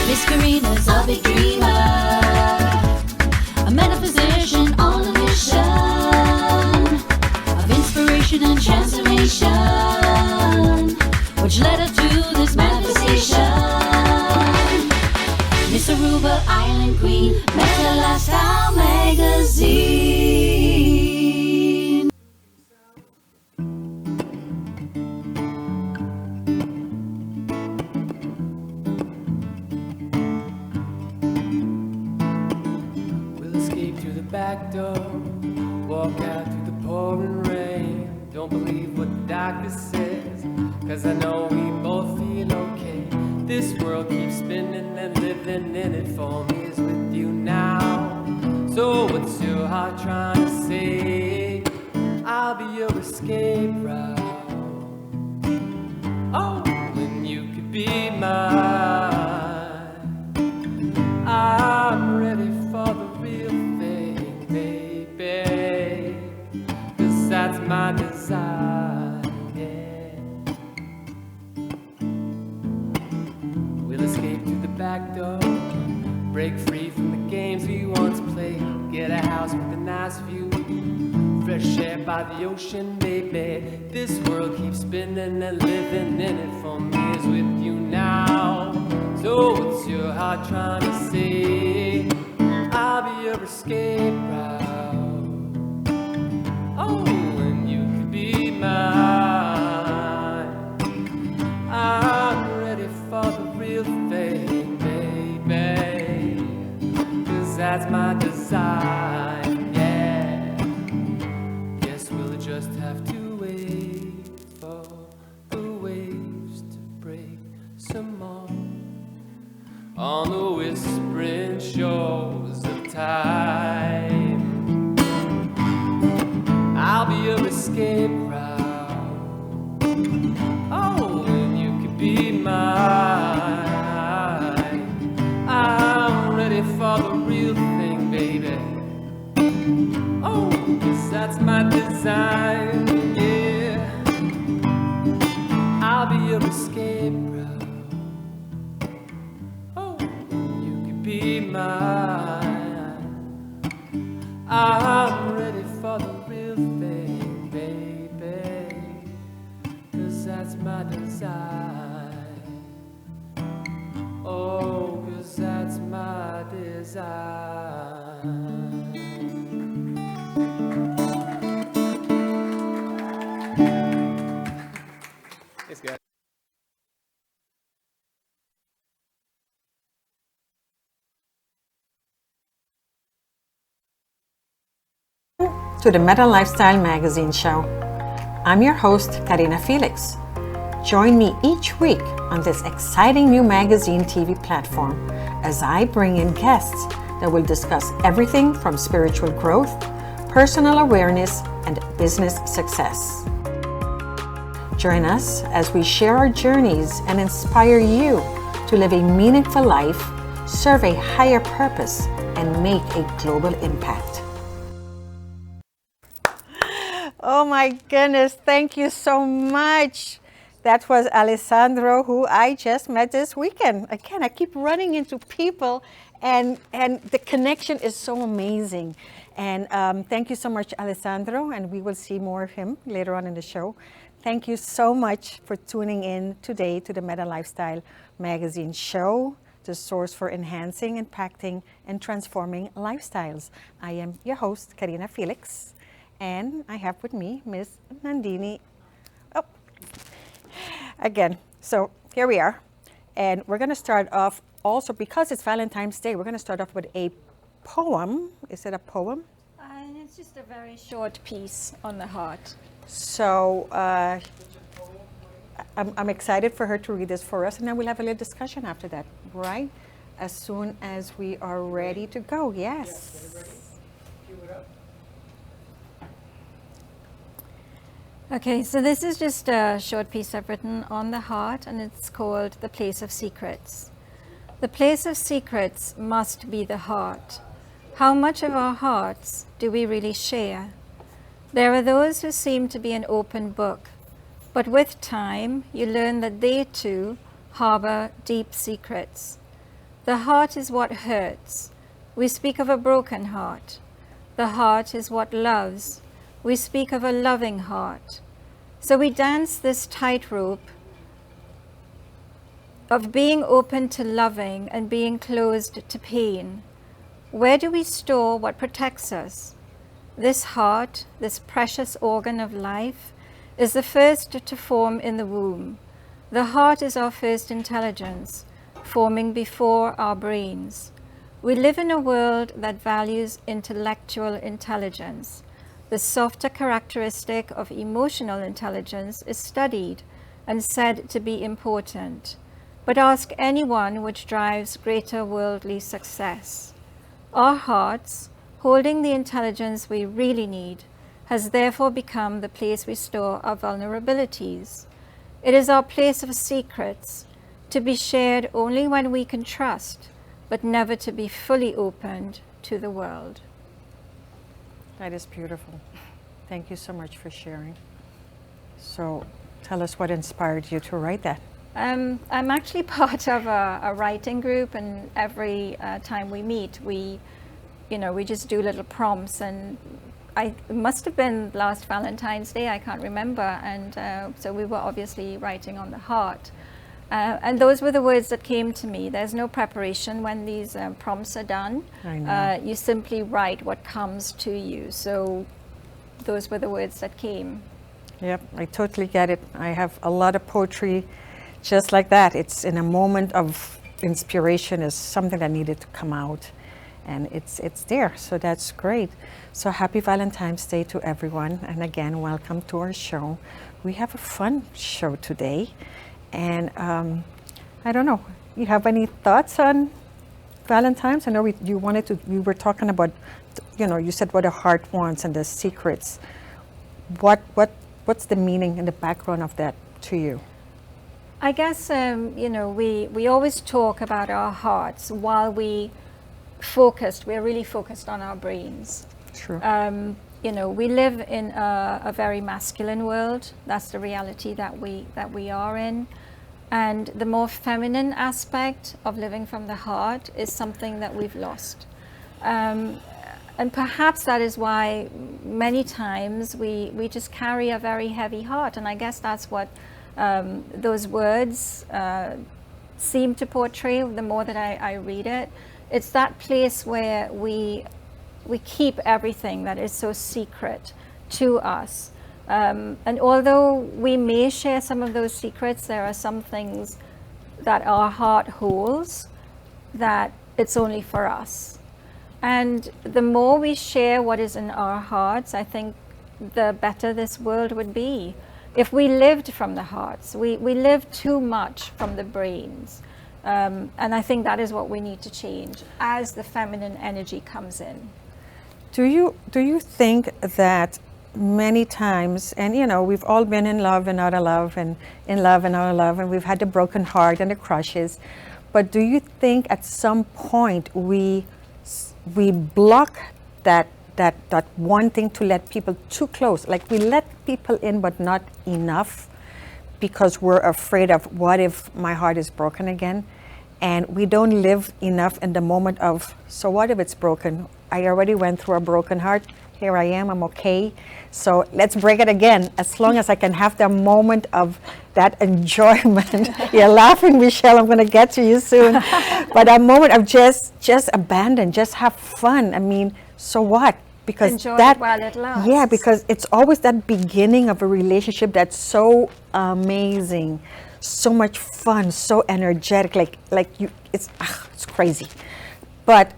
Miss Karina's a big dreamer, a metaphysician on a mission of inspiration and transformation, which led her to this manifestation. Miss Aruba Island Queen, Meta Lifestyle Magazine. We'll escape through the back door, walk out through the pouring rain. Don't believe what the doctor says, 'cause I know we both feel okay. This world keeps spinning and living in it for me is with you now. So what's your heart trying to say? I'll be your escape route. Oh, when you could be mine. I'm ready for the real thing, baby, 'cause that's my desire, yeah. We'll escape through the back door, break free from the games we once played, get a house with a nice view, fresh air by the ocean, baby. This world keeps spinning and living in it for me is with you now. So what's your heart trying to say? I'll be your escape route. Oh, and you could be mine. I'm ready for the real thing, baby, 'cause that's my design, yeah. Guess we'll just have to wait for the waves to break some more on the whispering shores of time. I'll be your escape route. Oh, and you could be mine. I'm ready for the real thing, baby. Oh, 'cause that's my design, yeah. I'll be your escape route. Oh, you could be mine. I'm ready for the real thing, baby, 'cause that's my design. Oh, 'cause that's my design. Thanks, guys. To the Meta Lifestyle Magazine show. I'm your host, Karina Felix. Join me each week on this exciting new magazine TV platform as I bring in guests that will discuss everything from spiritual growth, personal awareness, and business success. Join us as we share our journeys and inspire you to live a meaningful life, serve a higher purpose, and make a global impact. Oh my goodness, thank you so much. That was Alessandro, who I just met this weekend. Again, I keep running into people and the connection is so amazing. And thank you so much, Alessandro, and we will see more of him later on in the show. Thank you so much for tuning in today to the Meta Lifestyle Magazine show, the source for enhancing, impacting, and transforming lifestyles. I am your host, Karina Felix, and I have with me Miss Nandini. Oh, again, so here we are, and we're going to start off also, because it's Valentine's Day, we're going to start off with a poem. Is it a poem? It's just a very short piece on the heart. So I'm excited for her to read this for us, and then we'll have a little discussion after that, right? As soon as we are ready to go, yes. Okay, so this is just a short piece I've written on the heart, and it's called The Place of Secrets. The place of secrets must be the heart. How much of our hearts do we really share? There are those who seem to be an open book, but with time you learn that they too harbor deep secrets. The heart is what hurts. We speak of a broken heart. The heart is what loves. We speak of a loving heart. So we dance this tightrope of being open to loving and being closed to pain. Where do we store what protects us? This heart, this precious organ of life, is the first to form in the womb. The heart is our first intelligence, forming before our brains. We live in a world that values intellectual intelligence. The softer characteristic of emotional intelligence is studied and said to be important. But ask anyone which drives greater worldly success. Our hearts, holding the intelligence we really need, has therefore become the place we store our vulnerabilities. It is our place of secrets, to be shared only when we can trust, but never to be fully opened to the world. That is beautiful. Thank you so much for sharing. So tell us what inspired you to write that. I'm actually part of a writing group, and every time we meet, we just do little prompts, and it must have been last Valentine's Day, I can't remember, and so we were obviously writing on the heart. And those were the words that came to me. There's no preparation when these prompts are done. I know. You simply write what comes to you. So those were the words that came. Yep, I totally get it. I have a lot of poetry just like that. It's in a moment of inspiration, is something that needed to come out, and it's there. So that's great. So happy Valentine's Day to everyone, and again, welcome to our show. We have a fun show today, and I don't know, you have any thoughts on Valentine's? I know we were talking about, you said what a heart wants and the secrets. What's the meaning and the background of that to you? I guess, we always talk about our hearts while we're really focused on our brains. True. We live in a very masculine world. That's the reality that we are in. And the more feminine aspect of living from the heart is something that we've lost. And perhaps that is why many times we just carry a very heavy heart. And I guess that's what those words seem to portray the more that I read it. It's that place where we keep everything that is so secret to us. And although we may share some of those secrets, there are some things that our heart holds that it's only for us. And the more we share what is in our hearts, I think the better this world would be. If we lived from the hearts, we live too much from the brains. And I think that is what we need to change as the feminine energy comes in. Do you think that many times, and we've all been in love and out of love, and in love and out of love, and we've had the broken heart and the crushes, but do you think at some point we block that one thing to let people too close? Like we let people in but not enough because we're afraid of what if my heart is broken again, and we don't live enough in the moment of, so what if it's broken? I already went through a broken heart. Here I am, I'm okay. So let's break it again. As long as I can have the moment of that enjoyment. You're laughing, Michelle, I'm gonna get to you soon. But a moment of just abandon, just have fun. I mean, so what? Because enjoy that, it while it lasts. yeah, because it's always that beginning of a relationship that's so amazing, so much fun, so energetic, it's crazy. But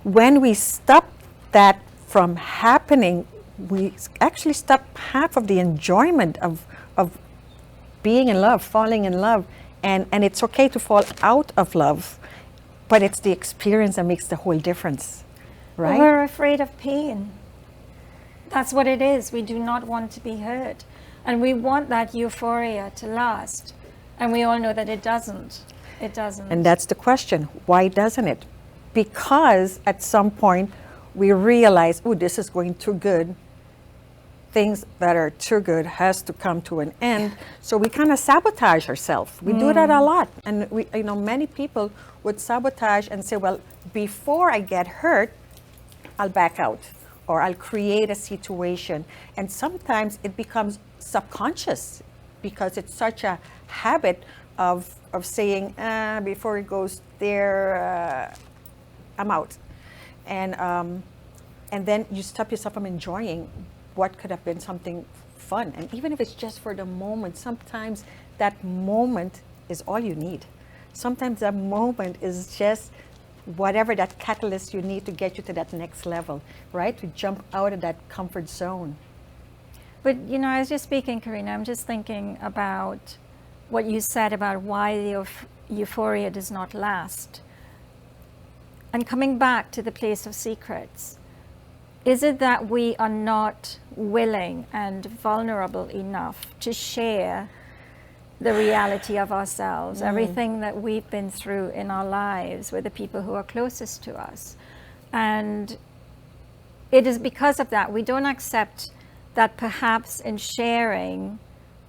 when we stop that from happening, we actually stop half of the enjoyment of being in love, falling in love, and it's okay to fall out of love, but it's the experience that makes the whole difference, right? We're afraid of pain. That's what it is. We do not want to be hurt, and we want that euphoria to last, and we all know that it doesn't. It doesn't. And that's the question. Why doesn't it? Because at some point we realize, oh, this is going too good things that are too good has to come to an end. So we kind of sabotage ourselves. We do that a lot. And we, many people would sabotage and say, well, before I get hurt, I'll back out or I'll create a situation. And sometimes it becomes subconscious because it's such a habit of saying, before it goes there, I'm out. And then you stop yourself from enjoying what could have been something fun. And even if it's just for the moment, sometimes that moment is all you need. Sometimes that moment is just whatever that catalyst you need to get you to that next level, right? To jump out of that comfort zone. But, as you're speaking, Karina, I'm just thinking about what you said about why the euphoria does not last. And coming back to the place of secrets, is it that we are not willing and vulnerable enough to share the reality of ourselves, everything that we've been through in our lives with the people who are closest to us? And it is because of that we don't accept that perhaps in sharing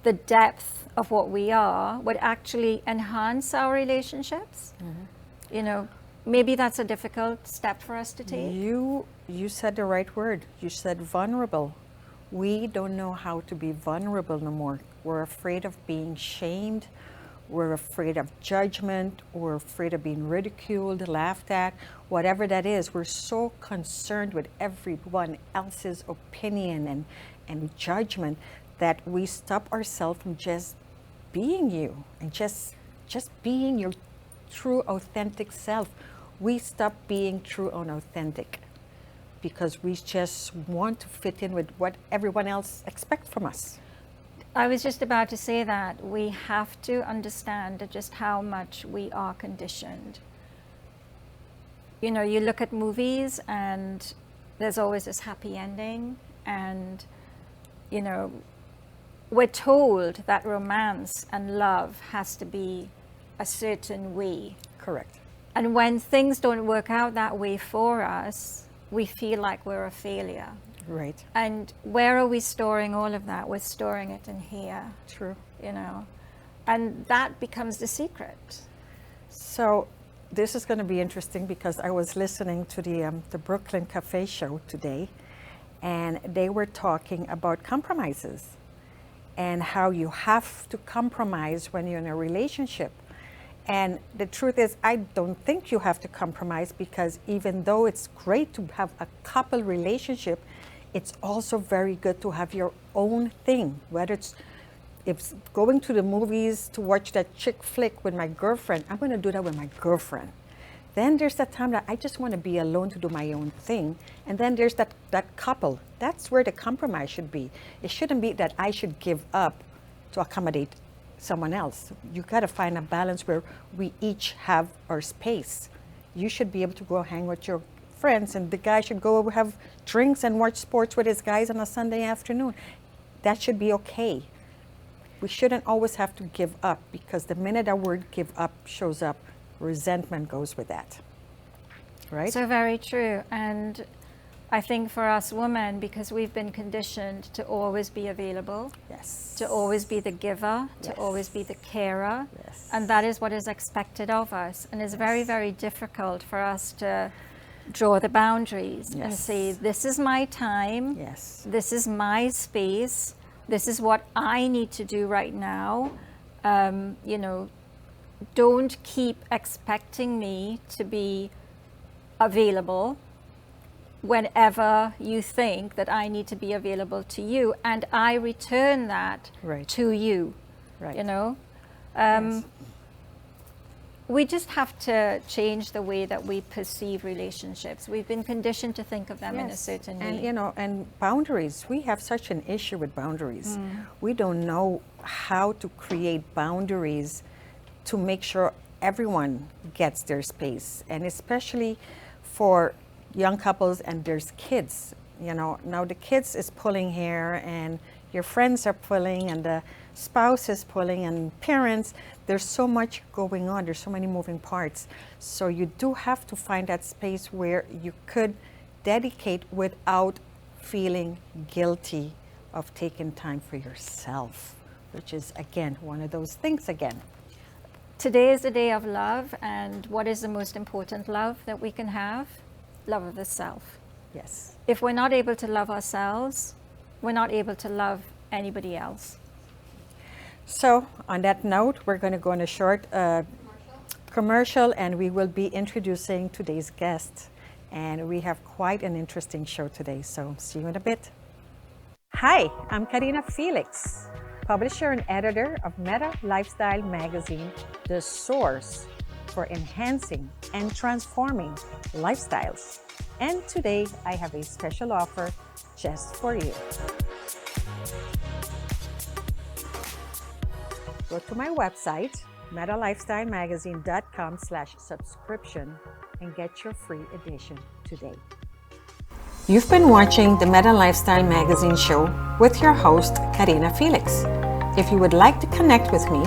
the depth of what we are would actually enhance our relationships. Maybe that's a difficult step for us to take. You said the right word. You said vulnerable. We don't know how to be vulnerable no more. We're afraid of being shamed. We're afraid of judgment. We're afraid of being ridiculed, laughed at, whatever that is. We're so concerned with everyone else's opinion and judgment that we stop ourselves from just being you and just being your true, authentic self. We stop being true and authentic because we just want to fit in with what everyone else expects from us. I was just about to say that we have to understand just how much we are conditioned. You look at movies and there's always this happy ending, and we're told that romance and love has to be a certain way. Correct. And when things don't work out that way for us, we feel like we're a failure. Right. And where are we storing all of that? We're storing it in here. True. And that becomes the secret. So this is going to be interesting because I was listening to the Brooklyn Cafe show today, and they were talking about compromises and how you have to compromise when you're in a relationship. And the truth is, I don't think you have to compromise, because even though it's great to have a couple relationship, it's also very good to have your own thing. Whether it's going to the movies to watch that chick flick with my girlfriend, I'm going to do that with my girlfriend. Then there's that time that I just want to be alone to do my own thing. And then there's that couple. That's where the compromise should be. It shouldn't be that I should give up to accommodate someone else. You got to find a balance where we each have our space. You should be able to go hang with your friends, and the guy should go have drinks and watch sports with his guys on a Sunday afternoon. That should be okay. We shouldn't always have to give up, because the minute that word give up shows up, resentment goes with that. Right? So very true. And I think for us women, because we've been conditioned to always be available, Yes. to always be the giver, to Yes. always be the carer, Yes. and that is what is expected of us. And it's very, very difficult for us to draw the boundaries and Yes. say, this is my time, Yes. this is my space, this is what I need to do right now. Don't keep expecting me to be available whenever you think that I need to be available to you, and I return that Right. to you. Right. Yes. We just have to change the way that we perceive relationships. We've been conditioned to think of them in a Yes. certain And way. and boundaries. We have such an issue with boundaries. We don't know how to create boundaries to make sure everyone gets their space, and especially for young couples and there's kids. Now the kids is pulling hair, and your friends are pulling, and the spouse is pulling, and parents. There's so much going on. There's so many moving parts. So you do have to find that space where you could dedicate without feeling guilty of taking time for yourself, which is, again, one of those things again. Today is the day of love, and what is the most important love that we can have? Love of the self. Yes. If we're not able to love ourselves, we're not able to love anybody else. So on that note, we're going to go on a short commercial, and we will be introducing today's guest. And we have quite an interesting show today, so see you in a bit. Hi, I'm Karina, Felix, publisher and editor of Meta Lifestyle Magazine, the source for enhancing and transforming lifestyles. And today I have a special offer just for you. Go to my website, metalifestylemagazine.com/subscription, and get your free edition today. You've been watching the Meta Lifestyle Magazine show with your host, Karina Felix. If you would like to connect with me,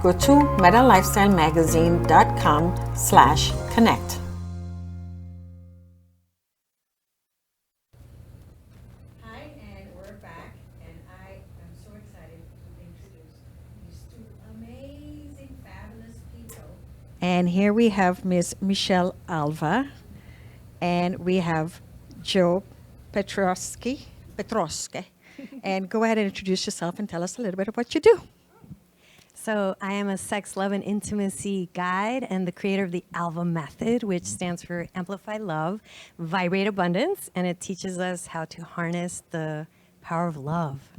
go to metalifestylemagazine.com/connect. Hi, and we're back, and I am so excited to introduce these two amazing, fabulous people. And here we have Miss Michelle Alva, and we have Joe Petroske. And go ahead and introduce yourself and tell us a little bit of what you do. So I am a sex, love, and intimacy guide and the creator of the Alva Method, which stands for Amplify Love, Vibrate Abundance, and it teaches us how to harness the power of love.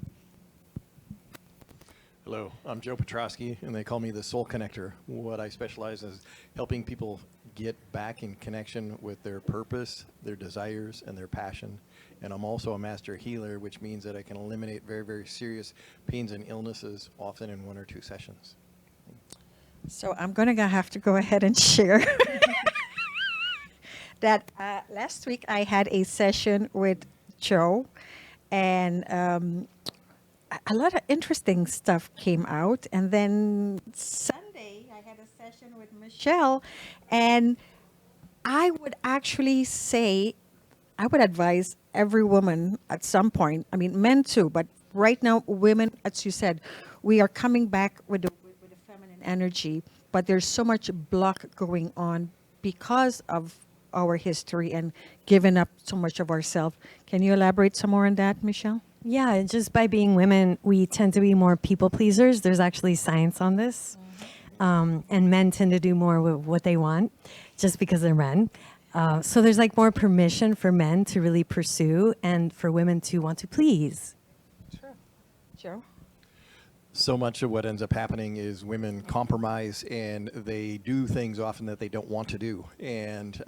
Hello, I'm Joe Petroske, and they call me the Soul Connector. What I specialize is helping people get back in connection with their purpose, their desires, and their passion. And I'm also a master healer, which means that I can eliminate very, very serious pains and illnesses, often in 1 or 2 sessions. So I'm going to have to go ahead and share that last week I had a session with Joe, and a lot of interesting stuff came out. And then Sunday I had a session with Michelle, and I would actually say, I would advise every woman at some point, I mean, men too, but right now, women, as you said, we are coming back with the feminine energy, but there's so much block going on because of our history and giving up so much of ourselves. Can you elaborate some more on that, Michelle? Yeah, just by being women, we tend to be more people pleasers. There's actually science on this. And men tend to do more with what they want just because they're men. So there's like more permission for men to really pursue and for women to want to please. Sure. Joe? So much of what ends up happening is women compromise, and they do things often that they don't want to do. And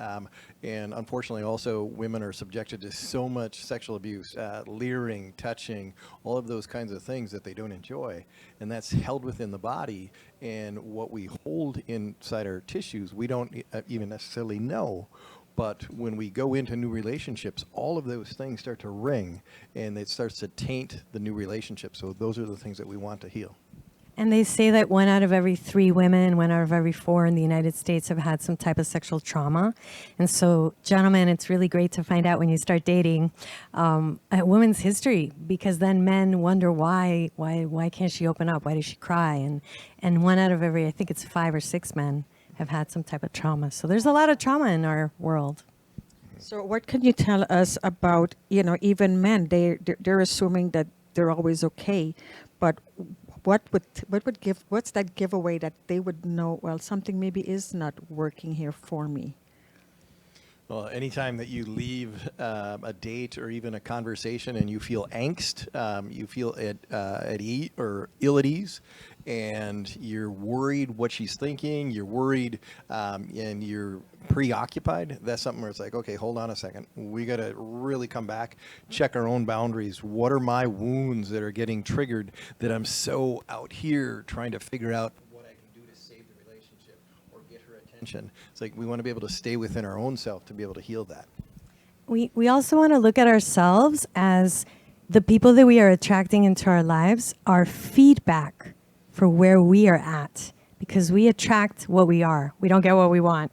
unfortunately also women are subjected to so much sexual abuse, leering, touching, all of those kinds of things that they don't enjoy. And that's held within the body. And what we hold inside our tissues, we don't even necessarily know. But when we go into new relationships, all of those things start to ring, and it starts to taint the new relationship. So those are the things that we want to heal. And they say that 1 out of every 3 women, 1 out of every 4 in the United States have had some type of sexual trauma. And so, gentlemen, it's really great to find out when you start dating a woman's history, because then men wonder why can't she open up? Why does she cry? And 1 out of every, I think it's 5 or 6 men have had some type of trauma. So there's a lot of trauma in our world. So what can you tell us about, even men, they're assuming that they're always okay, but what's that giveaway that they would know, well, something maybe is not working here for me? Well, anytime that you leave a date or even a conversation and you feel angst, you feel at ease or ill at ease, and you're worried what she's thinking, you're worried and you're preoccupied, that's something where it's like, okay, hold on a second. We got to really come back, check our own boundaries. What are my wounds that are getting triggered that I'm so out here trying to figure out what I can do to save the relationship or get her attention? It's like we want to be able to stay within our own self to be able to heal that. We also want to look at ourselves as the people that we are attracting into our lives are feedback for where we are at, because we attract what we are. We don't get what we want.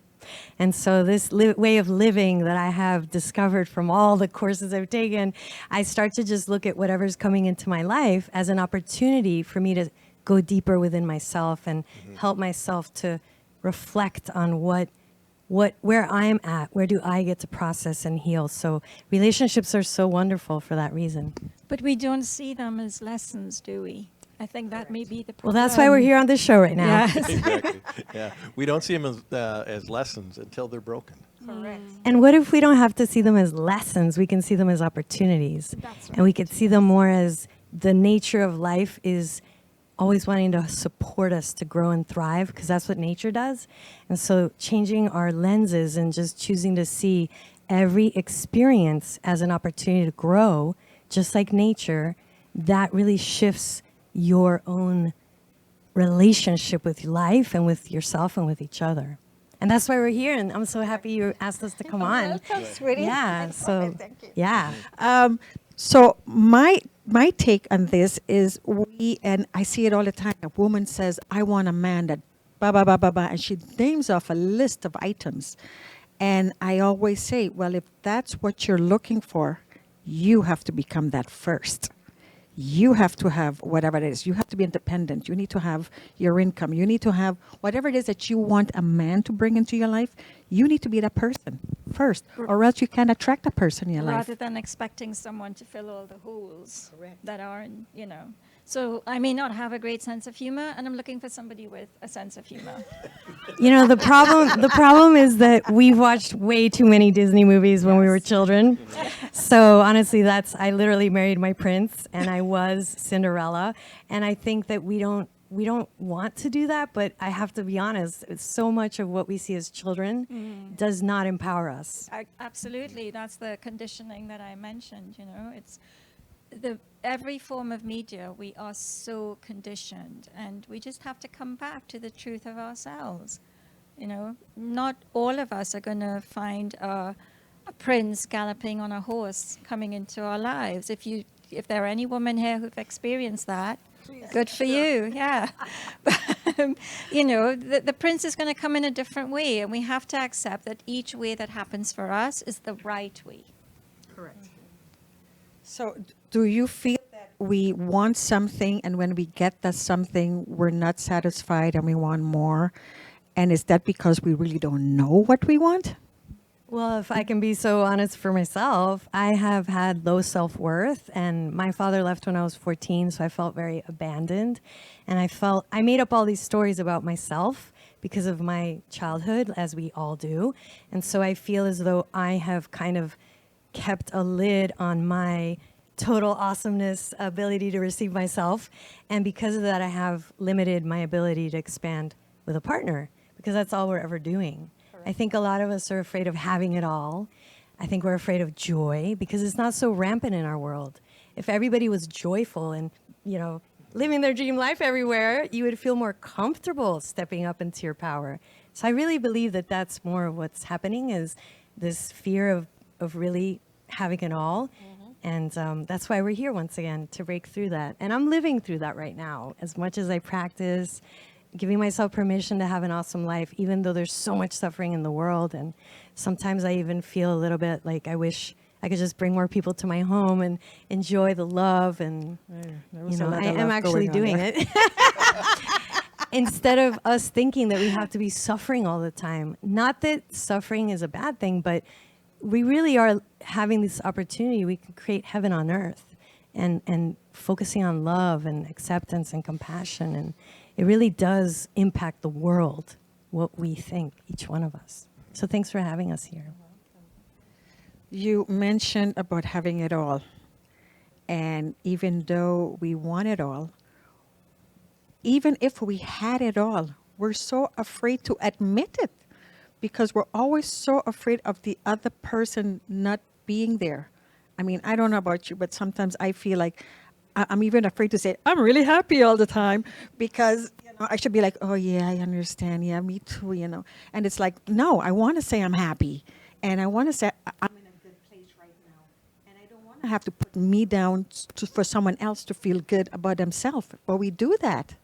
And so this way of living that I have discovered from all the courses I've taken, I start to just look at whatever's coming into my life as an opportunity for me to go deeper within myself and help myself to reflect on where I'm at, where do I get to process and heal. So relationships are so wonderful for that reason. But we don't see them as lessons, do we? I think that may be the Well, problem. that's why we're here on this show right now. Yes. Exactly. Yeah. We don't see them as lessons until they're broken. Correct. And what if we don't have to see them as lessons? We can see them as opportunities. That's And we could see them more as the nature of life is always wanting to support us to grow and thrive, because that's what nature does. And so changing our lenses and just choosing to see every experience as an opportunity to grow, just like nature, that really shifts your own relationship with life and with yourself and with each other. And that's why we're here. And I'm so happy you asked us to come on. Welcome, sweetie. Yeah. So, Thank you. yeah. So my take on this is and I see it all the time. A woman says, I want a man that blah, blah, blah, blah, blah, and she names off a list of items. And I always say, well, if that's what you're looking for, you have to become that first. You have to have whatever it is. You have to be independent. You need to have your income. You need to have whatever it is that you want a man to bring into your life. You need to be that person first, or else you can't attract a person in your life. Rather than expecting someone to fill all the holes that are in, So I may not have a great sense of humor, and I'm looking for somebody with a sense of humor. The problem is that we've watched way too many Disney movies when we were children. So honestly, I literally married my prince, and I was Cinderella. And I think that we don't want to do that, but I have to be honest, so much of what we see as children does not empower us. Absolutely, that's the conditioning that I mentioned. It's every form of media, we are so conditioned, and we just have to come back to the truth of ourselves. Not all of us are going to find a prince galloping on a horse coming into our lives. If there are any women here who've experienced that, good for you, yeah. But, the prince is going to come in a different way, and we have to accept that each way that happens for us is the right way. Correct. So do you feel that we want something, and when we get that something, we're not satisfied and we want more? And is that because we really don't know what we want? Well, if I can be so honest for myself, I have had low self-worth, and my father left when I was 14, so I felt very abandoned. And I made up all these stories about myself because of my childhood, as we all do. And so I feel as though I have kind of kept a lid on my total awesomeness ability to receive myself. And because of that, I have limited my ability to expand with a partner, because that's all we're ever doing. I think a lot of us are afraid of having it all. I think we're afraid of joy because it's not so rampant in our world. If everybody was joyful and, living their dream life everywhere, you would feel more comfortable stepping up into your power. So I really believe that that's more of what's happening, is this fear of really having it all. And that's why we're here once again, to break through that. And I'm living through that right now. As much as I practice giving myself permission to have an awesome life, even though there's so much suffering in the world. And sometimes I even feel a little bit like I wish I could just bring more people to my home and enjoy the love. And, I am actually doing it. Instead of us thinking that we have to be suffering all the time. Not that suffering is a bad thing, but we really are having this opportunity. We can create heaven on earth, and focusing on love and acceptance and compassion. And it really does impact the world, what we think, each one of us. So thanks for having us here. You mentioned about having it all. And even though we want it all, even if we had it all, we're so afraid to admit it, because we're always so afraid of the other person not being there. I mean, I don't know about you, but sometimes I feel like I'm even afraid to say, I'm really happy all the time, because I should be like, oh yeah, I understand. Yeah, me too, And it's like, no, I want to say I'm happy. And I want to say I'm in a good place right now. And I don't want to have to put me down for someone else to feel good about themselves. But we do that.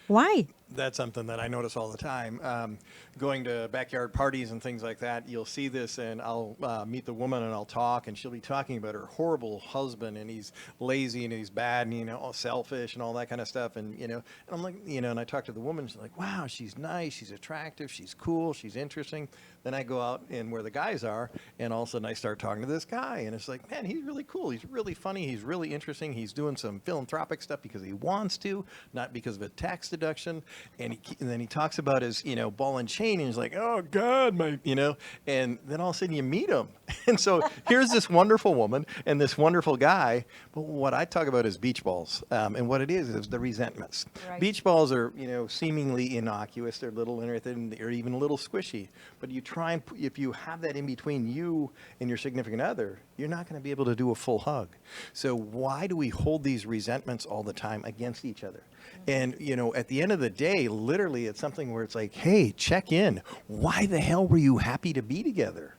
Why? That's something that I notice all the time. Going to backyard parties and things like that, you'll see this, and I'll meet the woman and I'll talk, and she'll be talking about her horrible husband, and he's lazy and he's bad and, all selfish and all that kind of stuff. And, and I'm like, and I talk to the woman, she's like, wow, she's nice, she's attractive, she's cool, she's interesting. Then I go out and where the guys are, and all of a sudden I start talking to this guy, and it's like, man, he's really cool, he's really funny, he's really interesting, he's doing some philanthropic stuff because he wants to, not because of a tax deduction. And then he talks about his, ball and chain, and he's like, oh God, and then all of a sudden you meet him. And so here's this wonderful woman and this wonderful guy, but what I talk about is beach balls. And what it is the resentments. Right. Beach balls are, seemingly innocuous, they're little and everything, they're even a little squishy, but you try and, if you have that in between you and your significant other, you're not going to be able to do a full hug. So why do we hold these resentments all the time against each other? And, at the end of the day, literally, it's something where it's like, hey, check in. Why the hell were you happy to be together?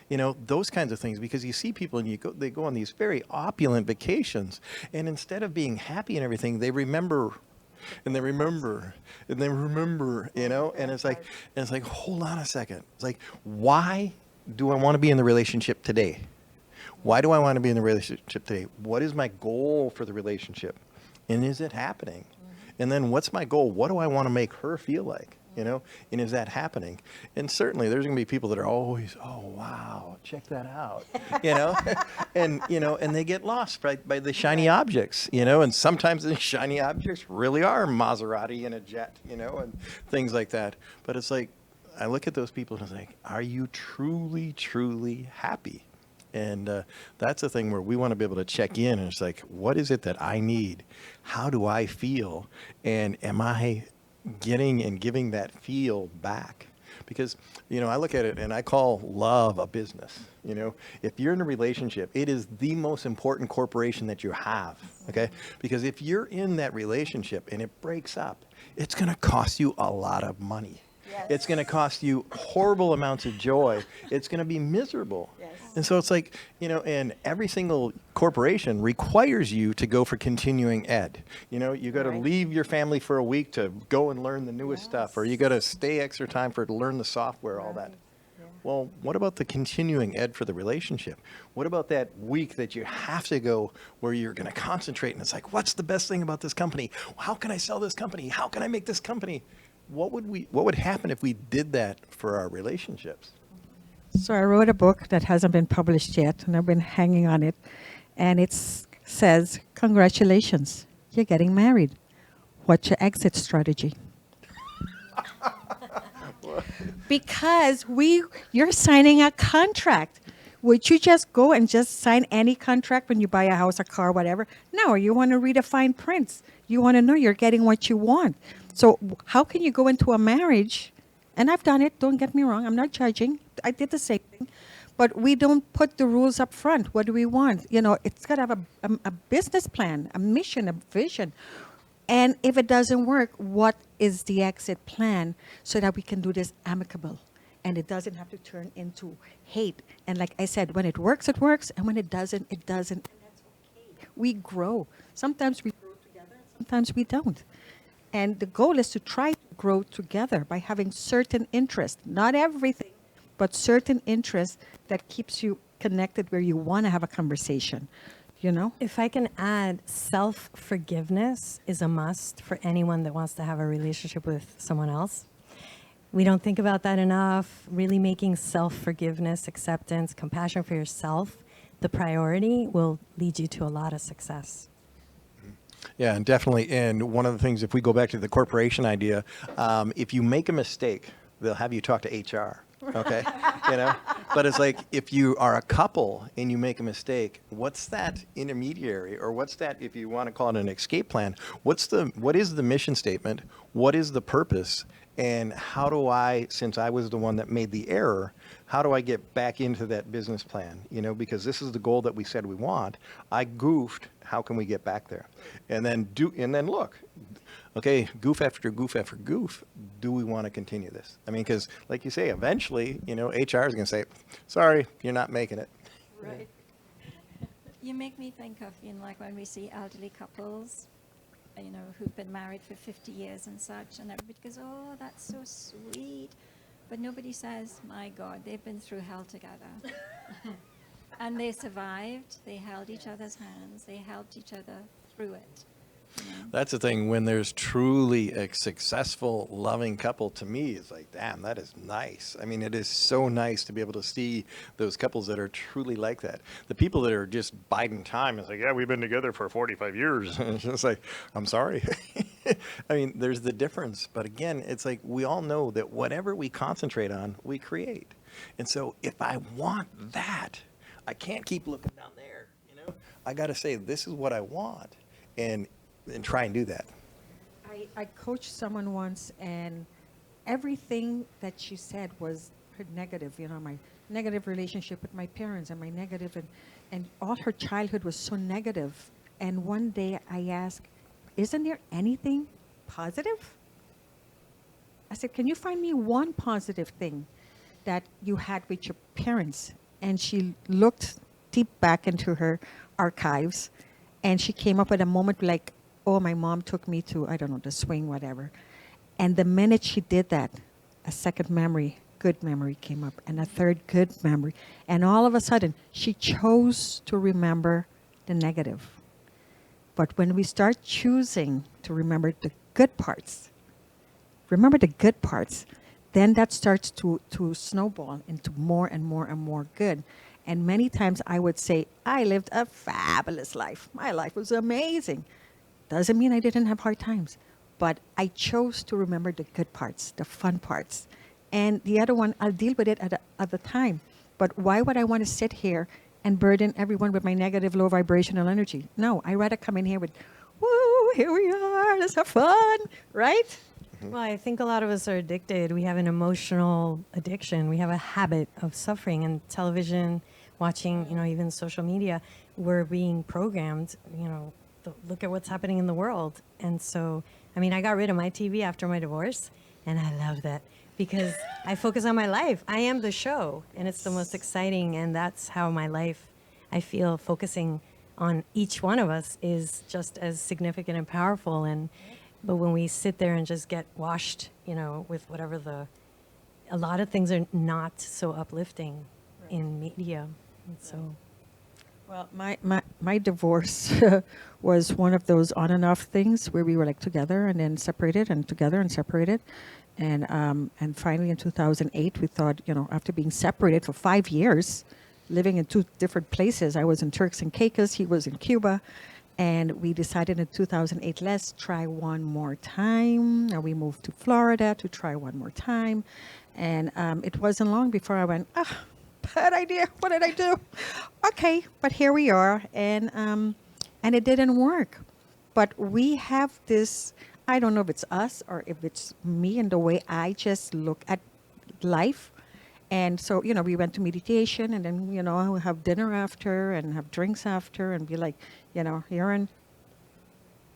Those kinds of things, because you see people and they go on these very opulent vacations, and instead of being happy and everything, they remember and they remember and they remember, and it's like, hold on a second. It's like, why do I want to be in the relationship today? Why do I want to be in the relationship today? What is my goal for the relationship? And is it happening? And then what's my goal? What do I want to make her feel like? And is that happening? And certainly there's going to be people that are always, oh, wow, check that out, and they get lost by the shiny objects, and sometimes the shiny objects really are Maserati and a jet, and things like that. But it's like, I look at those people and I think, are you truly, truly happy? And that's the thing where we want to be able to check in, and it's like, what is it that I need? How do I feel? And am I getting and giving that feel back? Because, I look at it and I call love a business. If you're in a relationship, it is the most important corporation that you have, okay? Because if you're in that relationship and it breaks up, it's going to cost you a lot of money. Yes. It's going to cost you horrible amounts of joy. It's going to be miserable. Yes. And so it's like, and every single corporation requires you to go for continuing ed. You got to Right. leave your family for a week to go and learn the newest stuff, or you got to stay extra time to learn the software, all that. Well, what about the continuing ed for the relationship? What about that week that you have to go where you're going to concentrate, and it's like, what's the best thing about this company? How can I sell this company? How can I make this company? What would happen if we did that for our relationships? So I wrote a book that hasn't been published yet, and I've been hanging on it. And it says, congratulations, you're getting married. What's your exit strategy? Because you're signing a contract. Would you just go and just sign any contract when you buy a house, a car, whatever? No, you want to read the fine prints. You want to know you're getting what you want. So how can you go into a marriage? And I've done it, don't get me wrong, I'm not judging. I did the same thing. But we don't put the rules up front. What do we want? It's got to have a business plan, a mission, a vision. And if it doesn't work, what is the exit plan so that we can do this amicable? And it doesn't have to turn into hate. And like I said, when it works, it works. And when it doesn't, it doesn't. And that's okay. We grow. Sometimes we grow together, sometimes we don't. And the goal is to try to grow together by having certain interests, not everything, but certain interests that keeps you connected where you want to have a conversation, If I can add, self-forgiveness is a must for anyone that wants to have a relationship with someone else. We don't think about that enough. Really making self-forgiveness, acceptance, compassion for yourself the priority will lead you to a lot of success. Yeah, and definitely. And one of the things, if we go back to the corporation idea, if you make a mistake, they'll have you talk to HR. Okay, but it's like, if you are a couple and you make a mistake, what's that intermediary, or what's that, if you want to call it an escape plan, what is the mission statement? What is the purpose? And how do I, since I was the one that made the error, how do I get back into that business plan? Because this is the goal that we said we want. I goofed. How can we get back there? And then look, okay, goof after goof after goof. Do we want to continue this? I mean, because like you say, eventually, HR is going to say, sorry, you're not making it. Right. You make me think of, like when we see elderly couples you know, who've been married for 50 years and such, and everybody goes, oh, that's so sweet. But nobody says, my God, they've been through hell together. And they survived. They held each other's hands. They helped each other through it. You know? That's the thing. When there's truly a successful, loving couple, to me, it's like, damn, that is nice. I mean, it is so nice to be able to see those couples that are truly like that. The people that are just biding time, it's like, yeah, we've been together for 45 years. It's just like, I'm sorry. I mean, there's the difference. But again, it's like we all know that whatever we concentrate on, we create. And so if I want that, I can't keep looking down there. You know, I got to say, this is what I want. And try and do that. I coached someone once, and everything that she said was her negative, you know, my negative relationship with my parents and my negative, and all her childhood was so negative. And one day I asked, isn't there anything positive? I said, can you find me one positive thing that you had with your parents? And she looked deep back into her archives, and she came up with a moment like, oh, my mom took me to, I don't know, the swing, whatever. And the minute she did that, a second memory, good memory came up, and a third good memory. And all of a sudden, she chose to remember the negative. But when we start choosing to remember the good parts, then that starts to snowball into more and more and more good. And many times I would say, I lived a fabulous life. My life was amazing. Doesn't mean I didn't have hard times, but I chose to remember the good parts, the fun parts. And the other one, I'll deal with it at the time. But why would I want to sit here and burden everyone with my negative, low vibrational energy? No, I'd rather come in here with, woo, here we are, let's have fun, right? Well, I think a lot of us are addicted. We have an emotional addiction. We have a habit of suffering, and television, watching, you know, even social media, we're being programmed, you know, look at what's happening in the world. And so, I mean, I got rid of my TV after my divorce, and I love that because I focus on my life. I am the show, and it's the most exciting, and that's how my life, I feel, focusing on each one of us is just as significant and powerful. But when we sit there and just get washed, you know, with whatever a lot of things are not so uplifting in media. And so. Well, my divorce was one of those on and off things where we were like together and then separated and together and separated. And finally in 2008, we thought, you know, after being separated for 5 years, living in two different places, I was in Turks and Caicos, he was in Cuba. And we decided in 2008, let's try one more time. And we moved to Florida to try one more time. And it wasn't long before I went, bad idea. What did I do? Okay, but here we are. And it didn't work. But we have this, I don't know if it's us or if it's me and the way I just look at life. And so, you know, we went to meditation, and then, you know, we have dinner after and have drinks after and be like, you know, here and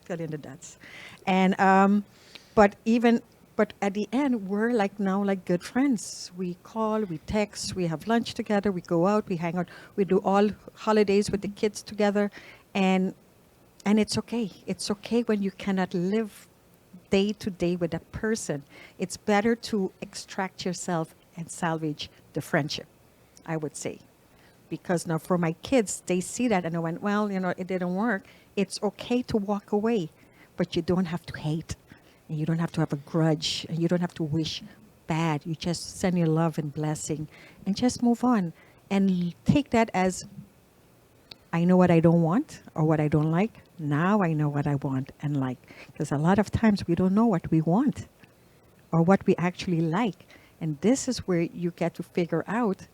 fill in the dots. And, but at the end, we're like now like good friends. We call, we text, we have lunch together, we go out, we hang out, we do all holidays with the kids together. And it's okay. It's okay when you cannot live day to day with a person. It's better to extract yourself and salvage the friendship, I would say. Because now for my kids, they see that and they went, well, you know, it didn't work. It's okay to walk away, but you don't have to hate. And you don't have to have a grudge. And you don't have to wish bad. You just send your love and blessing and just move on. And take that as, I know what I don't want or what I don't like. Now I know what I want and like. Because a lot of times we don't know what we want or what we actually like. And this is where you get to figure out,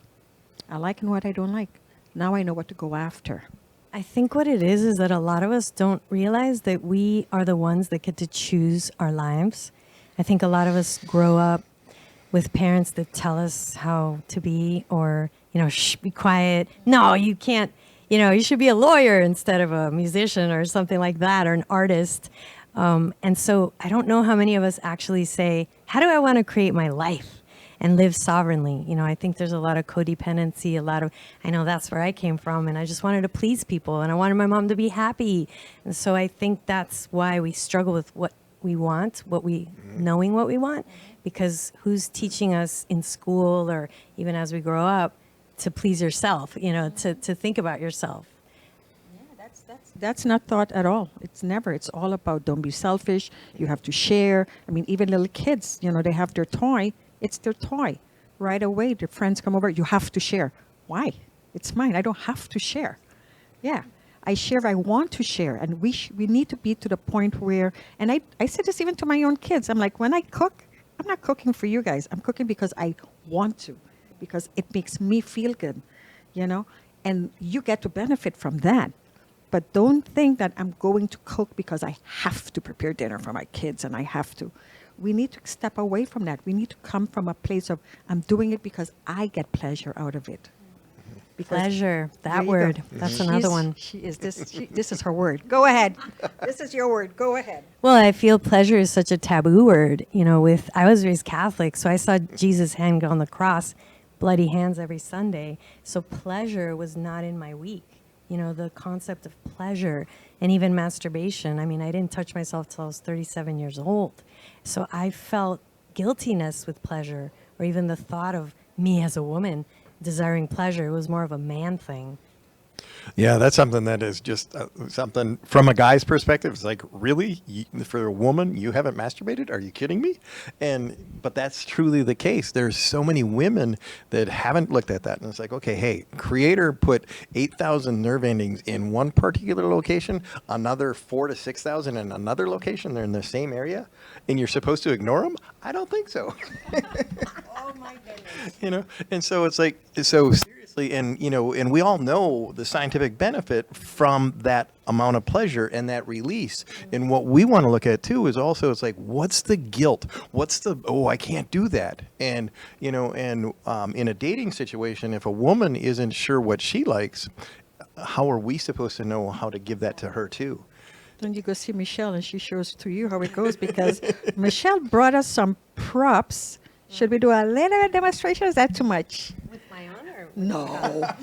I like and what I don't like. Now I know what to go after. I think what it is that a lot of us don't realize that we are the ones that get to choose our lives. I think a lot of us grow up with parents that tell us how to be, or, you know, shh, be quiet. No, you can't, you know, you should be a lawyer instead of a musician or something like that, or an artist. And so I don't know how many of us actually say, how do I want to create my life? and live sovereignly. You know, I think there's a lot of codependency, I know that's where I came from, and I just wanted to please people, and I wanted my mom to be happy. And so I think that's why we struggle with what we want, knowing what we want, because who's teaching us in school or even as we grow up to please yourself, you know, to think about yourself. That's not thought at all. It's never. It's all about don't be selfish. You have to share. I mean, even little kids, you know, they have their toy. It's their toy. Right away, their friends come over. You have to share. Why? It's mine. I don't have to share. Yeah. I share if I want to share. And we need to be to the point where, and I said this even to my own kids. I'm like, when I cook, I'm not cooking for you guys. I'm cooking because I want to, because it makes me feel good, you know, and you get to benefit from that. But don't think that I'm going to cook because I have to prepare dinner for my kids and I have to. We need to step away from that. We need to come from a place of, I'm doing it because I get pleasure out of it. Because Pleasure, there that you word. go. That's another one. This is her word. Go ahead. This is your word. Go ahead. Well, I feel pleasure is such a taboo word. You know, I was raised Catholic, so I saw Jesus hang on the cross, bloody hands every Sunday. So pleasure was not in my week. You know, the concept of pleasure and even masturbation. I mean, I didn't touch myself till I was 37 years old. So I felt guiltiness with pleasure, or even the thought of me as a woman desiring pleasure. It was more of a man thing. Yeah, that's something that is just something from a guy's perspective. It's like, really? For a woman, you haven't masturbated? Are you kidding me? But that's truly the case. There's so many women that haven't looked at that. And it's like, okay, hey, Creator put 8,000 nerve endings in one particular location, another 4,000 to 6,000 in another location. They're in the same area, and you're supposed to ignore them? I don't think so. Oh, my goodness. You know, and so it's like, so seriously, and you know, and we all know the scientific benefit from that amount of pleasure and that release. And what we want to look at too is also, it's like, what's the guilt? What's the, oh, I can't do that? And you know, and in a dating situation, if a woman isn't sure what she likes, how are we supposed to know how to give that to her too? Then you go see Michelle and she shows to you how it goes, because Michelle brought us some props. Should we do a little demonstration? Is that too much? With my honor? No.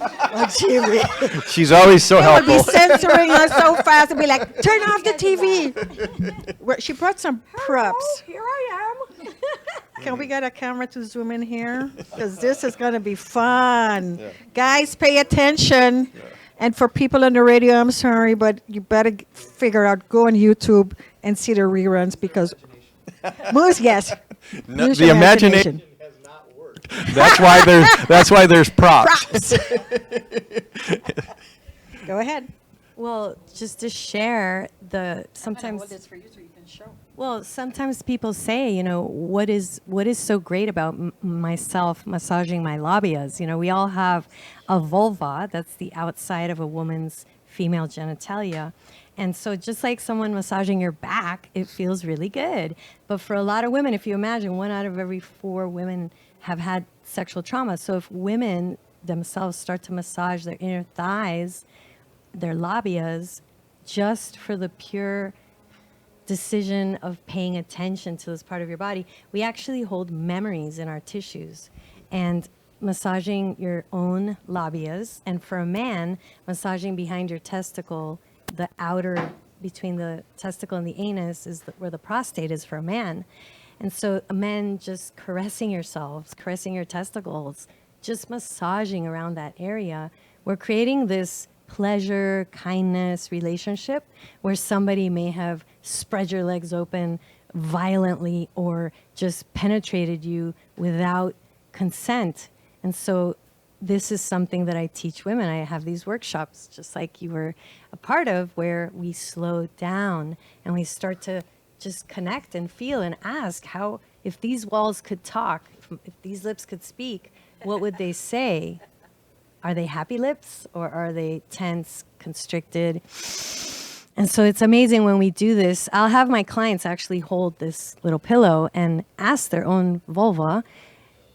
Oh, Jimmy. She's always so She would be helpful. censoring us so fast and be like, turn off the TV. Well, she brought some props. Here I am. Can we get a camera to zoom in here? Because this is going to be fun. Guys, pay attention. And for people on the radio, I'm sorry, but you better figure out, go on YouTube and see the reruns, because Moose, yes. No, Use the your imagination has not worked. That's why there's props. Go ahead. Well, just to share sometimes. for you so you can show. Well, sometimes people say, you know, what is so great about myself massaging my labias? You know, we all have a vulva, that's the outside of a woman's female genitalia. And so just like someone massaging your back, it feels really good. But for a lot of women, if you imagine, 1 out of every 4 women have had sexual trauma. So if women themselves start to massage their inner thighs, their labias, just for the pure decision of paying attention to this part of your body, we actually hold memories in our tissues. And massaging your own labias, and for a man, massaging behind your testicle, the outer between the testicle and the anus is where the prostate is for a man. And so men just caressing yourselves, caressing your testicles, just massaging around that area, we're creating this pleasure, kindness relationship where somebody may have spread your legs open violently or just penetrated you without consent. And so this is something that I teach women. I have these workshops, just like you were a part of, where we slow down and we start to just connect and feel and ask how, if these walls could talk, if these lips could speak, what would they say? Are they happy lips or are they tense, constricted? And so it's amazing when we do this. I'll have my clients actually hold this little pillow and ask their own vulva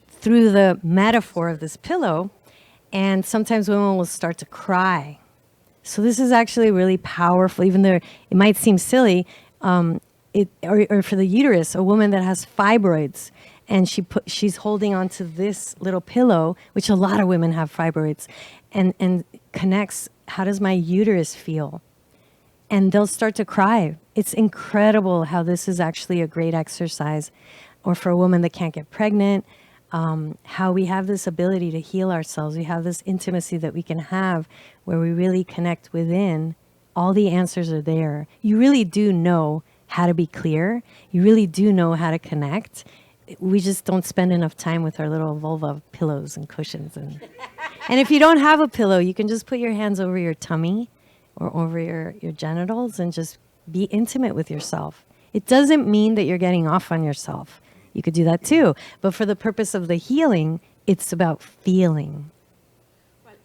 through the metaphor of this pillow, and sometimes women will start to cry. So this is actually really powerful, even though it might seem silly, or for the uterus, a woman that has fibroids and she's holding onto this little pillow, which a lot of women have fibroids, and connects, how does my uterus feel? And they'll start to cry. It's incredible how this is actually a great exercise, or for a woman that can't get pregnant, how we have this ability to heal ourselves. We have this intimacy that we can have where we really connect within. All the answers are there. You really do know how to be clear. You really do know how to connect. We just don't spend enough time with our little vulva pillows and cushions. And if you don't have a pillow, you can just put your hands over your tummy or over your genitals and just be intimate with yourself. It doesn't mean that you're getting off on yourself. You could do that too. But for the purpose of the healing, it's about feeling. Well,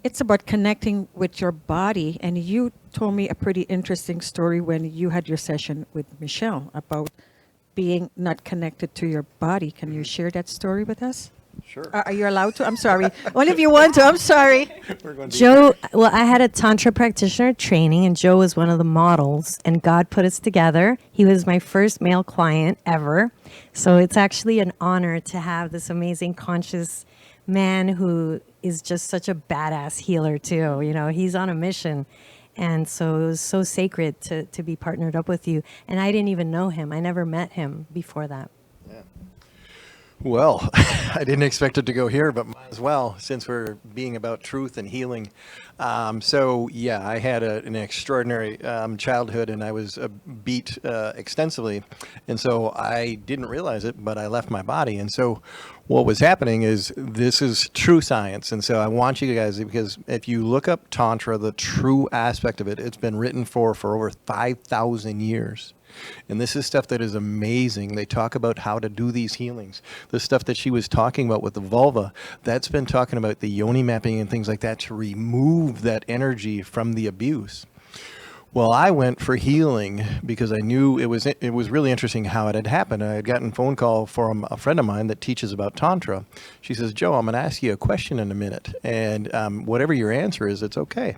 it's about connecting with your body. And you told me a pretty interesting story when you had your session with Michelle about being not connected to your body. Can you share that story with us? Sure. Are you allowed to? I'm sorry. Only if you want to. I'm sorry. Joe, well, I had a Tantra practitioner training, and Joe was one of the models, and God put us together. He was my first male client ever. So it's actually an honor to have this amazing conscious man who is just such a badass healer too. You know, he's on a mission. And so it was so sacred to be partnered up with you. And I didn't even know him. I never met him before that. Well, I didn't expect it to go here, but might as well, since we're being about truth and healing. So, yeah, I had an extraordinary childhood, and I was beat extensively. And so I didn't realize it, but I left my body. And so what was happening is this is true science. And so I want you guys, because if you look up Tantra, the true aspect of it, it's been written for over 5,000 years. And this is stuff that is amazing. They talk about how to do these healings. The stuff that she was talking about with the vulva, that's been talking about the yoni mapping and things like that to remove that energy from the abuse. Well, I went for healing because I knew it was really interesting how it had happened. I had gotten a phone call from a friend of mine that teaches about Tantra. She says, Joe, I'm going to ask you a question in a minute. And whatever your answer is, it's okay.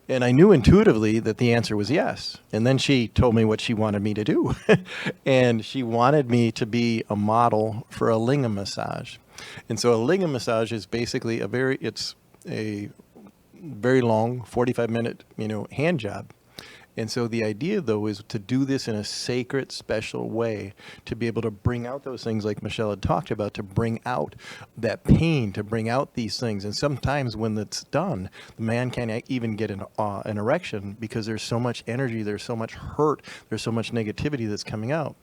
And I knew intuitively that the answer was yes. And then she told me what she wanted me to do. And she wanted me to be a model for a lingam massage. And so a lingam massage is basically it's a very long 45-minute, hand job. And so the idea, though, is to do this in a sacred, special way, to be able to bring out those things like Michelle had talked about, to bring out that pain, to bring out these things. And sometimes when it's done, the man can't even get an erection because there's so much energy, there's so much hurt, there's so much negativity that's coming out.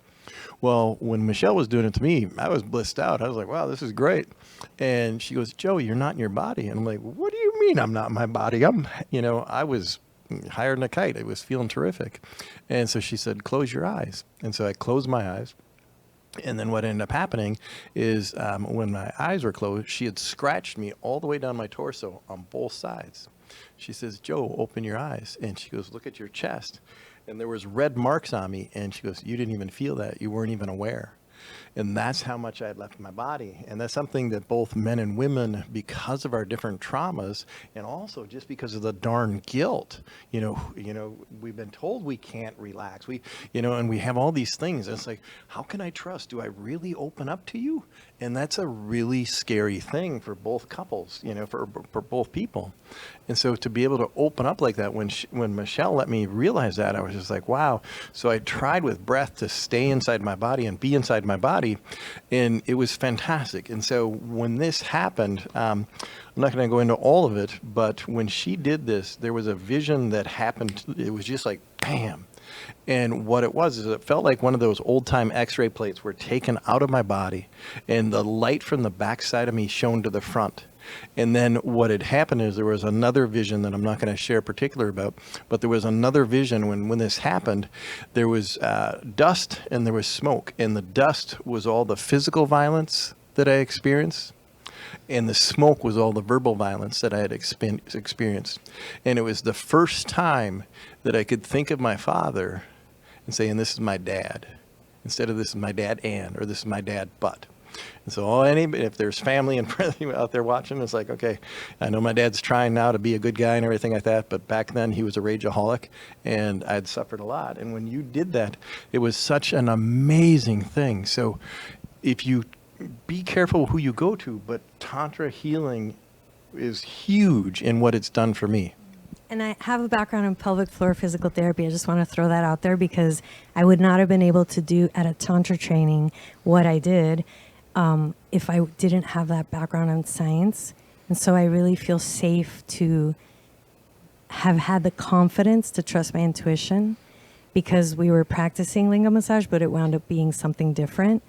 Well, when Michelle was doing it to me, I was blissed out. I was like, wow, this is great. And she goes, Joe, you're not in your body. And I'm like, what do you mean I'm not in my body? I was higher than a kite. I was feeling terrific. And so she said, close your eyes. And so I closed my eyes. And then what ended up happening is when my eyes were closed, she had scratched me all the way down my torso on both sides. She says, Joe, open your eyes. And she goes, look at your chest. And there was red marks on me. And she goes, you didn't even feel that. You weren't even aware. And that's how much I had left my body. And that's something that both men and women, because of our different traumas, and also just because of the darn guilt, we've been told we can't relax. And we have all these things. And it's like, how can I trust? Do I really open up to you? And that's a really scary thing for both couples, for both people. And so to be able to open up like that, when Michelle let me realize that, I was just like, wow. So I tried with breath to stay inside my body and be inside my body, and it was fantastic. And so when this happened, I'm not going to go into all of it, but when she did this, there was a vision that happened. It was just like, bam. And what it was is it felt like one of those old-time x-ray plates were taken out of my body, and the light from the backside of me shone to the front. And then what had happened is there was another vision that I'm not going to share particular about, but there was another vision when this happened. There was dust and there was smoke, and the dust was all the physical violence that I experienced, and the smoke was all the verbal violence that I had experienced. And it was the first time that I could think of my father and say, and this is my dad, instead of this is my dad and, or this is my dad but. And so if there's family and friends out there watching, it's like, okay, I know my dad's trying now to be a good guy and everything like that, but back then he was a rageaholic and I'd suffered a lot. And when you did that, it was such an amazing thing. So if you be careful who you go to, but Tantra healing is huge in what it's done for me. And I have a background in pelvic floor physical therapy. I just want to throw that out there because I would not have been able to do at a Tantra training what I did if I didn't have that background in science. And so I really feel safe to have had the confidence to trust my intuition because we were practicing lingam massage, but it wound up being something different.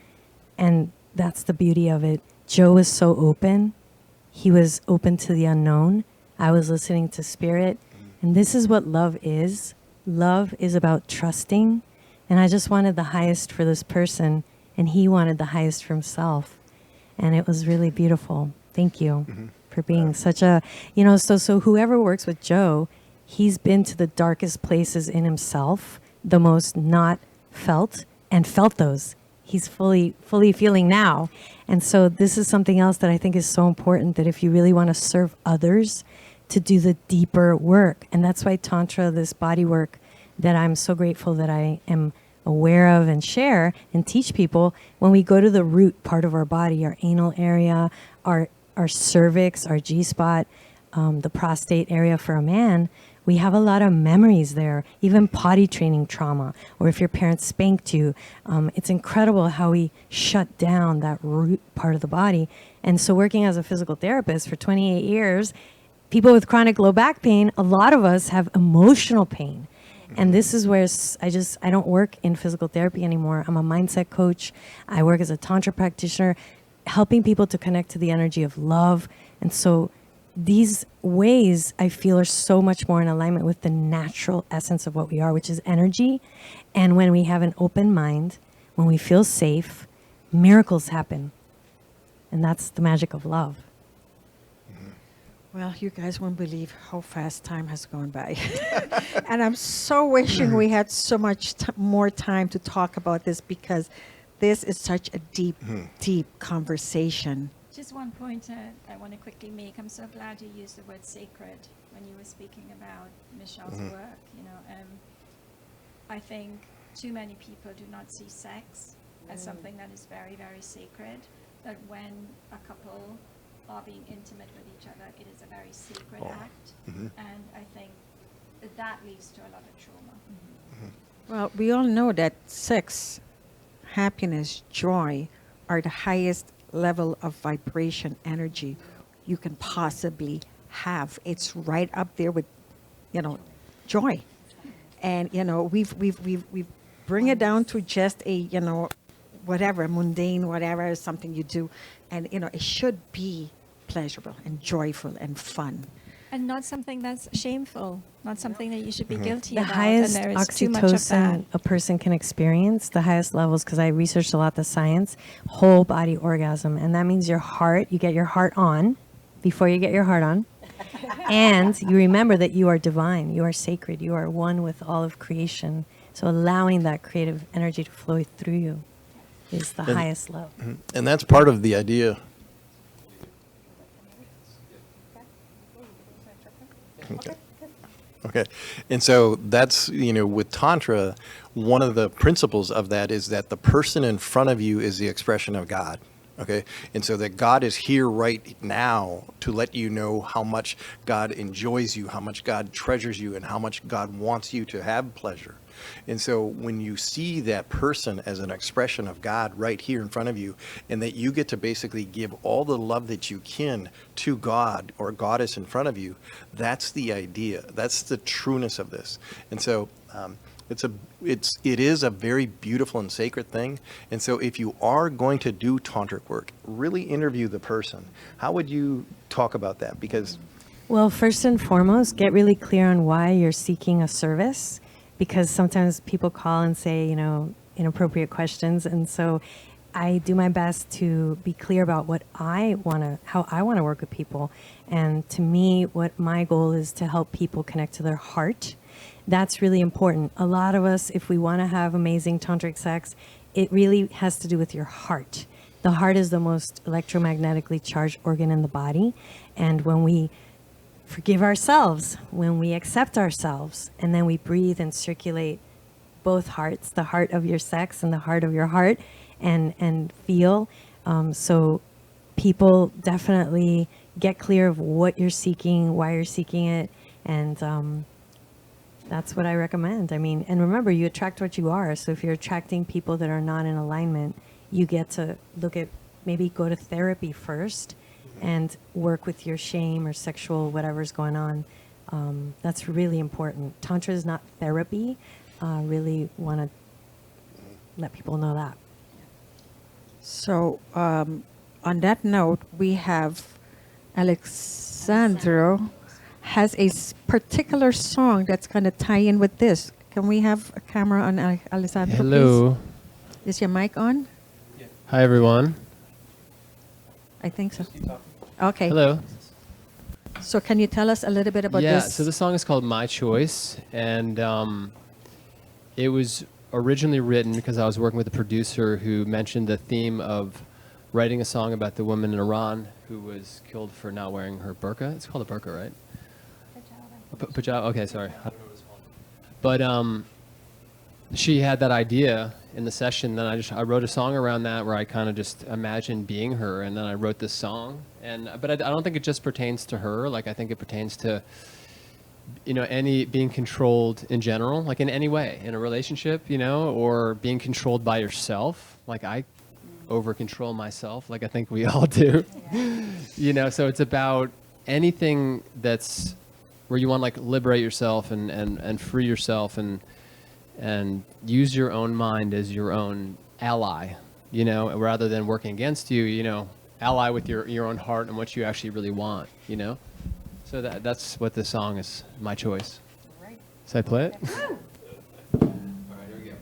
And that's the beauty of it. Joe was so open. He was open to the unknown. I was listening to spirit. And this is what love is. Love is about trusting. And I just wanted the highest for this person, and he wanted the highest for himself. And it was really beautiful. Thank you for being such a, so whoever works with Joe, he's been to the darkest places in himself, the most not felt, and felt those. He's fully feeling now. And so this is something else that I think is so important, that if you really want to serve others, to do the deeper work. And that's why Tantra, this body work that I'm so grateful that I am aware of and share and teach people, when we go to the root part of our body, our anal area, our cervix, our G-spot, the prostate area for a man, we have a lot of memories there, even potty training trauma, or if your parents spanked you. It's incredible how we shut down that root part of the body. And so working as a physical therapist for 28 years, people with chronic low back pain, a lot of us have emotional pain. And this is where I don't work in physical therapy anymore. I'm a mindset coach. I work as a Tantra practitioner, helping people to connect to the energy of love. And so these ways I feel are so much more in alignment with the natural essence of what we are, which is energy. And when we have an open mind, when we feel safe, miracles happen. And that's the magic of love. Well, you guys won't believe how fast time has gone by. And I'm so wishing we had so much more time to talk about this, because this is such a deep, deep conversation. Just one point I want to quickly make. I'm so glad you used the word sacred when you were speaking about Michelle's work. I think too many people do not see sex as something that is very, very sacred, that when a couple are being intimate with each other, it is a very sacred act. And I think that leads to a lot of trauma. Well, we all know that sex, happiness, joy are the highest level of vibration energy you can possibly have. It's right up there with, joy. And, we've bring it down to just a, whatever, mundane, whatever, something you do. And, it should be pleasurable and joyful and fun. And not something that's shameful, not something that you should be guilty The about. highest and there is too much of that. oxytocin a person can experience, the highest levels, because I researched a lot the science, whole body orgasm. And that means your heart, you get your heart on before you get your heart on. And you remember that you are divine, you are sacred, you are one with all of creation. So allowing that creative energy to flow through you is the highest love. And that's part of the idea. Okay. And so that's, with Tantra, one of the principles of that is that the person in front of you is the expression of God. Okay. And so that God is here right now to let you know how much God enjoys you, how much God treasures you, and how much God wants you to have pleasure. And so when you see that person as an expression of God right here in front of you, and that you get to basically give all the love that you can to God or Goddess in front of you, that's the idea. That's the trueness of this. And so it is a very beautiful and sacred thing. And so if you are going to do tantric work, really interview the person. How would you talk about that? Because Well, first and foremost, get really clear on why you're seeking a service, because sometimes people call and say, inappropriate questions. And so I do my best to be clear about how I want to work with people. And to me, what my goal is to help people connect to their heart. That's really important. A lot of us, if we want to have amazing tantric sex, it really has to do with your heart. The heart is the most electromagnetically charged organ in the body. And when we forgive ourselves, when we accept ourselves, and then we breathe and circulate both hearts, the heart of your sex and the heart of your heart, and feel. So people definitely get clear of what you're seeking, why you're seeking it, and that's what I recommend. I mean, and remember, you attract what you are. So if you're attracting people that are not in alignment, you get to look at, maybe go to therapy first and work with your shame or sexual whatever's going on. That's really important. Tantra is not therapy. Really want to let people know that. So on that note, we have Alexandro has a particular song that's going to tie in with this. Can we have a camera on Alessandro, Hello. please? Is your mic on? Hi, everyone. I think so. Okay. Hello. So can you tell us a little bit about Yeah, this? so the song is called My Choice, and it was originally written because I was working with a producer who mentioned the theme of writing a song about the woman in Iran who was killed for not wearing her burqa. It's called a burqa, right? Pajama. Okay, sorry. I don't know what it's called. But she had that idea in the session. Then I wrote a song around that where I kind of just imagined being her, and then I wrote this song. But I don't think it just pertains to her. Like, I think it pertains to, any being controlled in general, like in any way, in a relationship, or being controlled by yourself. Like, I over control myself, like I think we all do. So it's about anything that's where you want to like liberate yourself and free yourself and use your own mind as your own ally, rather than working against you, ally with your own heart and what you actually really want, So that's what this song is, My Choice. Right. Should I play it? All right, here we go.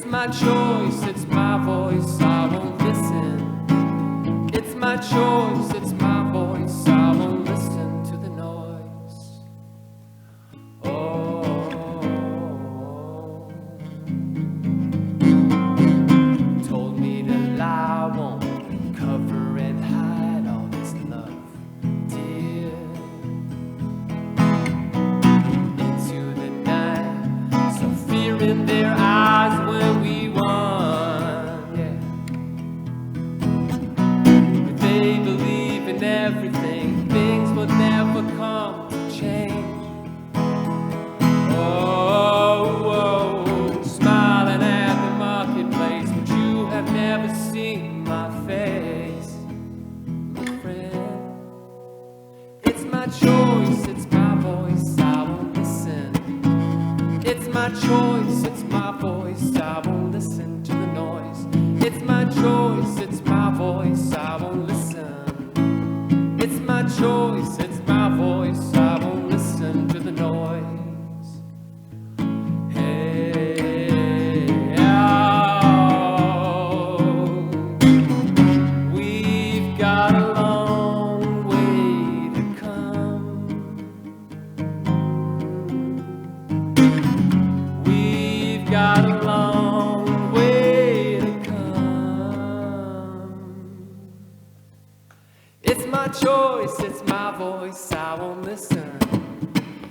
My choice, it's my voice, I won't listen. It's my choice, it's my voice, I won't listen to the noise. Told me to lie, won't cover and hide all this love, dear. Into the night, so fear in their eyes when we everything, things will never come to change. Smiling at the marketplace, but you have never seen my face, my friend. It's my choice, it's my voice, I won't listen. It's my choice, it's my voice, I won't listen to the noise. It's my choice, it's my voice, I won't listen. It's my choice, it's my voice, I won't listen to the noise. Hey, we've got a long way to come. We've got a long way to come. It's my choice, it's my voice, I won't listen.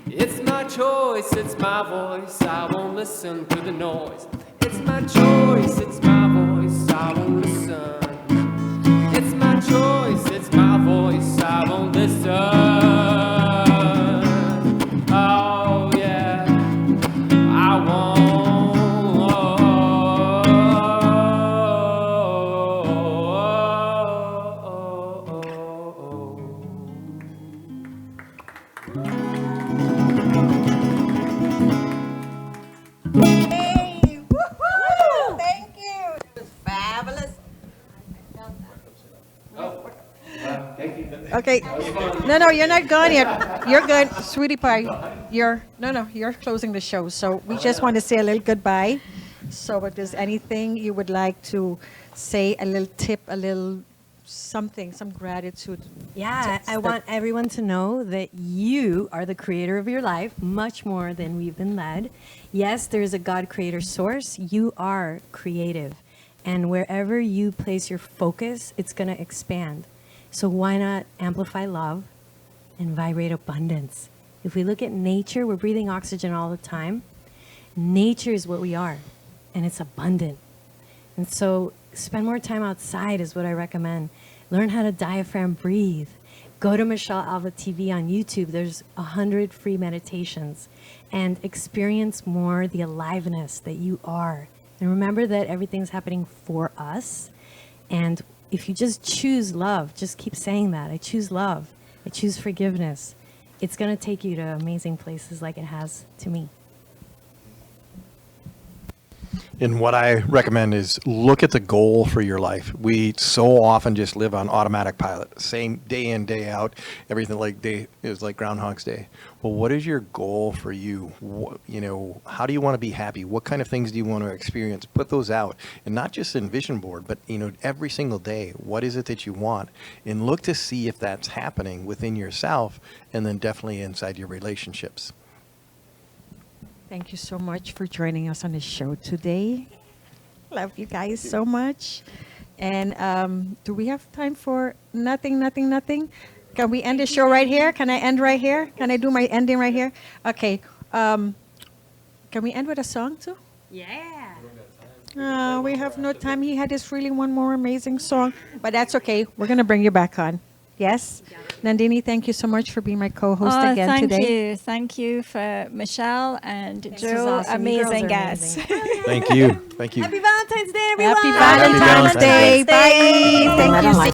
It's my choice, it's my voice, I won't listen to the noise. It's my choice, it's my voice, I won't listen. It's my choice, it's my voice, I won't listen. Oh, yeah. Okay. No, you're not gone yet. You're good, sweetie pie. You're closing the show. So we just want to say a little goodbye. So if there's anything you would like to say, a little tip, a little something, some gratitude. Yeah, I want everyone to know that you are the creator of your life, much more than we've been led. Yes, there is a God creator source. You are creative. And wherever you place your focus, it's going to expand. So why not amplify love and vibrate abundance? If we look at nature, we're breathing oxygen all the time. Nature is what we are, and it's abundant. And so spend more time outside is what I recommend. Learn how to diaphragm breathe. Go to Michelle Alva TV on YouTube. There's 100 free meditations. And experience more the aliveness that you are. And remember that everything's happening for us. And if you just choose love, just keep saying that. I choose love. I choose forgiveness. It's going to take you to amazing places like it has to me. And what I recommend is look at the goal for your life. We so often just live on automatic pilot, same day in, day out, everything is like Groundhog's Day. Well, what is your goal for you? How do you want to be happy? What kind of things do you want to experience? Put those out, and not just in vision board, but every single day. What is it that you want? And look to see if that's happening within yourself, and then definitely inside your relationships. Thank you so much for joining us on the show today. Love you guys so much. And do we have time for nothing? Can we end the show right here? Can I end right here? Can I do my ending right here? Okay. Can we end with a song too? Yeah. We have no time. He had this really one more amazing song, but that's okay. We're going to bring you back on. Yes? Nandini, thank you so much for being my co-host again today. Thank you for Michelle and This was Joe. awesome. You girls Amazing are guests. amazing. Thank you. Thank you. Happy Valentine's Day, everyone. Happy Happy Valentine's Day. Valentine's Bye. Thank you.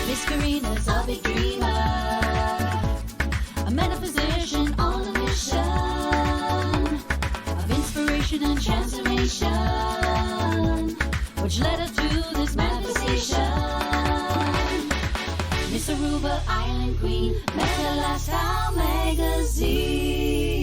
Miss Karina's a big dreamer, a metaphysician on a mission of inspiration and transformation, which led her to this manifestation. Miss Aruba Island Queen, met her last Magazine.